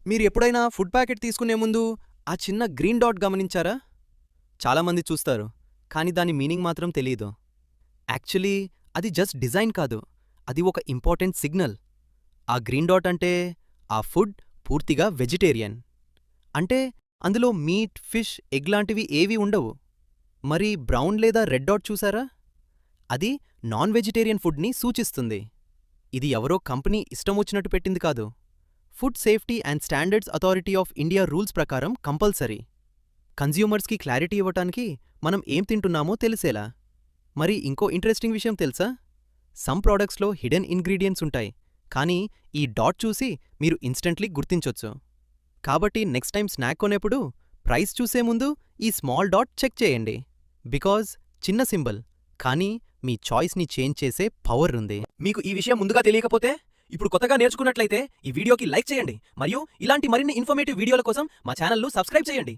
మీరు ఎప్పుడైనా food packet తీసుకునే ముందు ఆ చిన్న గ్రీన్ డాట్ గమనించారా? చాలామంది చూస్తారు, కానీ దాని మీనింగ్ మాత్రం తెలీదు. యాక్చువల్లీ అది జస్ట్ డిజైన్ కాదు, అది ఒక ఇంపార్టెంట్ సిగ్నల్. ఆ గ్రీన్ డాట్ అంటే ఆ ఫుడ్ పూర్తిగా వెజిటేరియన్. అంటే అందులో మీట్, ఫిష్, ఎగ్ లాంటివి ఏవీ ఉండవు. మరి బ్రౌన్ లేదా రెడ్ డాట్ చూసారా? అది నాన్ వెజిటేరియన్ ఫుడ్ని సూచిస్తుంది. ఇది ఎవరో కంపెనీ ఇష్టమొచ్చినట్టు పెట్టింది కాదు. Food safety and standards authority of India rules ప్రకారం కంపల్సరీ. కన్జ్యూమర్స్కి క్లారిటీ ఇవ్వటానికి మనం ఏం తింటున్నామో తెలిసేలా. మరి ఇంకో ఇంట్రెస్టింగ్ విషయం తెలుసా? సమ్ ప్రోడక్ట్స్లో హిడెన్ ఇంగ్రీడియంట్స్ ఉంటాయి, కానీ ఈ డాట్ చూసి మీరు ఇన్స్టెంట్లీ గుర్తించొచ్చు. కాబట్టి నెక్స్ట్ టైం స్నాక్ కొనేప్పుడు ప్రైస్ చూసే ముందు ఈ స్మాల్ డాట్ చెక్ చేయండి. బికాజ్ చిన్న సింబల్, కానీ మీ చాయిస్ని చేంజ్ చేసే పవర్ ఉంది. మీకు ఈ విషయం ముందుగా తెలియకపోతే ఇప్పుడు కొత్తగా నేర్చుకున్నట్లయితే ఈ వీడియోకి లైక్ చేయండి మరియు ఇలాంటి మరిన్ని ఇన్ఫర్మేటివ్ వీడియోల కోసం మా ఛానల్ను సబ్స్క్రైబ్ చేయండి.